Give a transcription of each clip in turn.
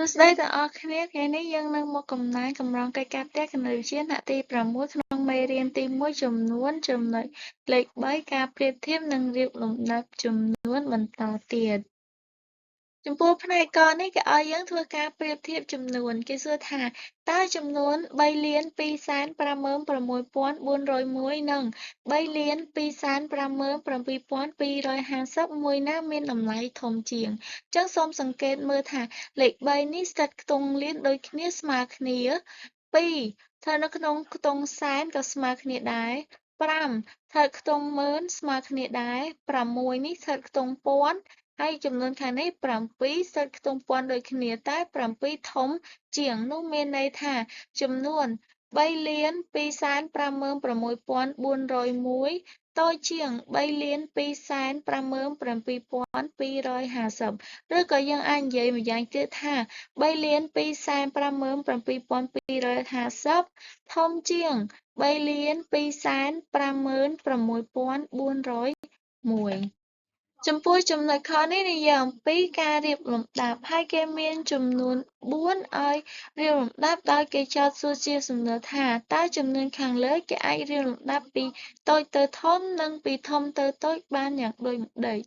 សួស្តីទាំងអស់គ្នាថ្ងៃនេះយើងនឹងមកកំណែកម្រងកិច្ចការផ្ទះគណិតវិទ្យាថ្នាក់ទី6ក្នុងមេរៀនទី1ចំនួនចំណុចលេខ3ការប្រៀបធៀបនិងរៀបលំដាប់ចំនួនបន្តទៀតចំពោះផ្នែកកនេះគេឲ្យយើងធ្វើការប្រៀបធៀបចំនួនគេសួរថាតើចំនួន3,256,401និង3,257,250មួយណាមានតម្លៃធំជាងចឹងសូមសង្កេតមើលថាលេខ3នេះស្ថិតខ្ទង់លានដូចគ្នាស្មើគ្នា2ស្ថិតនៅក្នុងខ្ទង់សែនក៏ស្មើគ្នាដែរ5ស្ថិតខ្ទង់ម៉ឺនស្មើគ្នាដែរ6នេះស្ថិតខ្ទង់ពាន់ហើយចំនួនខាងនេះ7ស្ថិតខ្ទង់ពាន់ដូចគ្នាតែ7ធំជាងនោះមានន័យថាចំនួន3,256,401តូចជាង3,257,250ឬក៏យើងអាចនិយាយម្យ៉ាងទៀតថា3,257,250ធំជាង3,256,401ចំពោះចំណុចខនេះនិយាយអំពីការរៀបលំដាប់ហើយគេមានចំនួន4ឲ្យរៀបលំដាប់ដោយគេចោទសួរជាសំណួរថាតើចំនួនខាងលើគេអាចរៀបលំដាប់ពីតូចទៅធំនិងពីធំទៅតូចបានយ៉ាងដូចម្តេច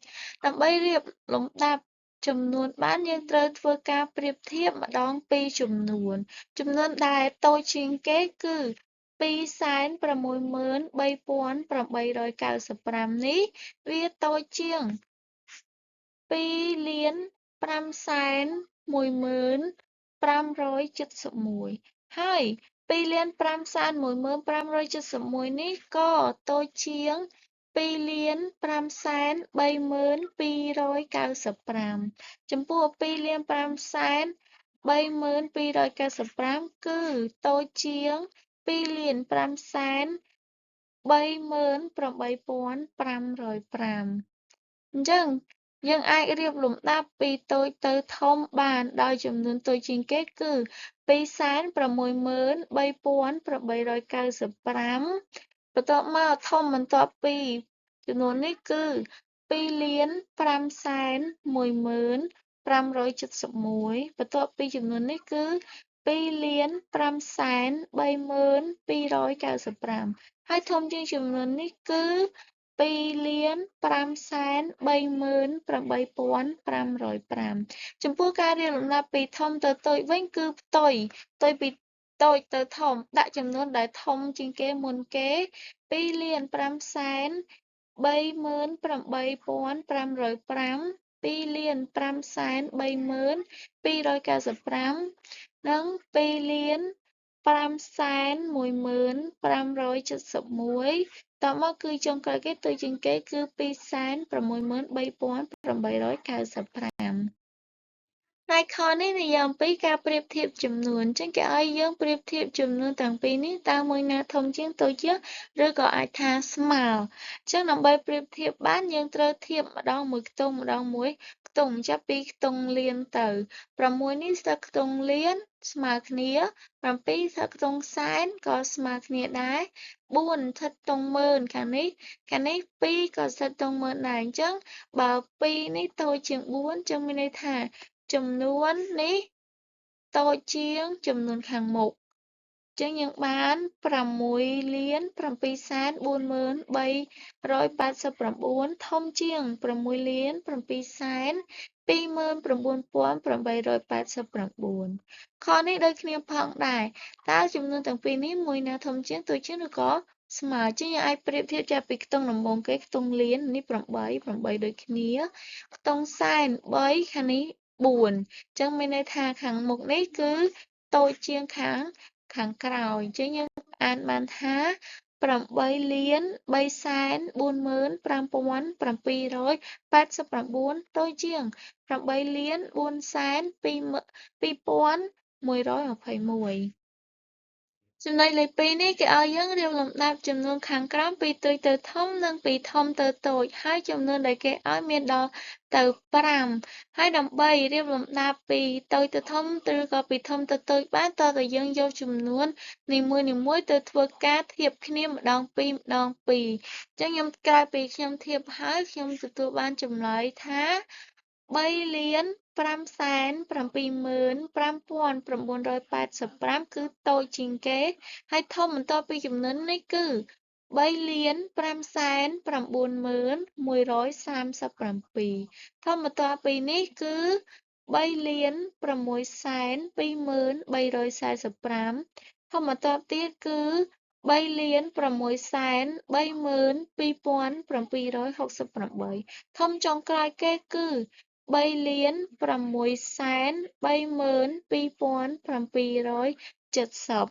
ដើម្បីរៀបលំដាប់ចំនួនបានយើងត្រូវធ្វើការប្រៀបធៀបម្ដងពីរចំនួនដែលតូចជាងគេគឺ2,63895នេះវាតូចជាង2,511,571ហើយ2,511,571នេះក៏តូចជាង2,530,295ចំពោះ2,530,295គឺតូចជាង2,538,505អញ្ចឹងយើងអាចរៀបលំដាប់ពីតូចទៅធំបានដោយចំនួនតូចជាងគេគឺ2,638,895បន្ទាប់មកធំបន្ទាប់ពីចំនួននេះគឺ2,511,571បន្ទាប់ពីចំនួននេះគឺ2,530,295ហើយធំជាងចំនួននេះគឺ2,530,805ចំពោះការរៀបលំដាប់ពីធំទៅតូចវិញគឺផ្ទុយពីតូចទៅធំដាក់ចំនួនដែលធំជាងគេមុនគេ2,530,805 2,530,295និង2,511,571តមកគឺចុងក្រោយគេតូចជាងគេគឺ2,63895ផ្នែកខនេះនិយាយអំពីការប្រៀបធៀបចំនួនចឹងគេឲ្យយើងប្រៀបធៀបចំនួនទាំងពីរនេះតើមួយណាធំជាងតូចជាងឬក៏អាចថាស្មើចឹងដើម្បីប្រៀបធៀបបានយើងត្រូវធៀបម្ដងមួយខ្ទង់ចាប់ពីខ្ទង់លានទៅ6នេះស្ថិតខ្ទង់លានស្មើគ្នា7ស្ថិតខ្ទង់សែនក៏ស្មើគ្នាដែរ4ស្ថិតខ្ទង់ម៉ឺនខាងនេះ2ក៏ស្ថិតខ្ទង់ម៉ឺនដែរអញ្ចឹងបើ2នេះតូចជាង4ចឹងមានន័យថាចំនួននេះតូចជាងចំនួនខាងមុខចឹងយើងបាន6,743,389ធំជាង6,729,889ខនេះដូចគ្នាផងដែរតើចំនួនទាំងពីរនេះមួយណាធំជាងតូចជាងឬក៏ស្មើជាងយើងអាចប្រៀបធៀបចាប់ពីខ្ទង់ដំបូងគេខ្ទង់លាននេះ8ដូចគ្នាខ្ទង់សែន3ខាងនេះ4ចឹងមានន័យថាខាងមុខនេះគឺតូចជាងខាងក្រោយចឹងយើងអានបានថា8,445,789តូចជាង8,442,121ចំណុចលេខ2នេះគេឲ្យយើងរៀបលំដាប់ចំនួនខាងក្រោមពីតូចទៅធំនិងពីធំទៅតូចហើយចំនួនដែលគេឲ្យមានដល់ទៅ5ហើយដើម្បីរៀបលំដាប់ពីតូចទៅធំឬក៏ពីធំទៅតូចបានតើតើយើងយកចំនួននីមួយៗទៅធ្វើការធៀបគ្នាម្ដងពីរអញ្ចឹងក្រោយពីខ្ញុំធៀបហើយខ្ញុំទទួលបានចម្លើយថា 575,985 គឺតូចជាងគេ ហើយធំបន្ទាប់ពីចំនួននេះគឺ 3,590,137 ធំបន្ទាប់ពីនេះគឺ 3,623,345 ធំបន្ទាប់ទៀតគឺ 3,632,768 ធំចុងក្រោយគេគឺ 3,632,770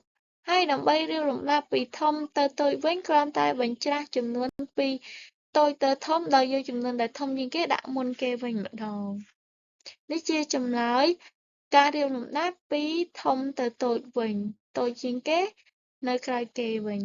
ហើយដើម្បីរៀបលំដាប់ពីធំទៅតូចវិញគ្រាន់តែបញ្ច្រាស់ចំនួនពីតូចទៅធំដោយយកចំនួនដែលធំជាងគេដាក់មុនគេវិញម្ដង នេះជាចម្លើយការរៀបលំដាប់ពីធំទៅតូចវិញ តូចជាងគេនៅក្រោយគេវិញ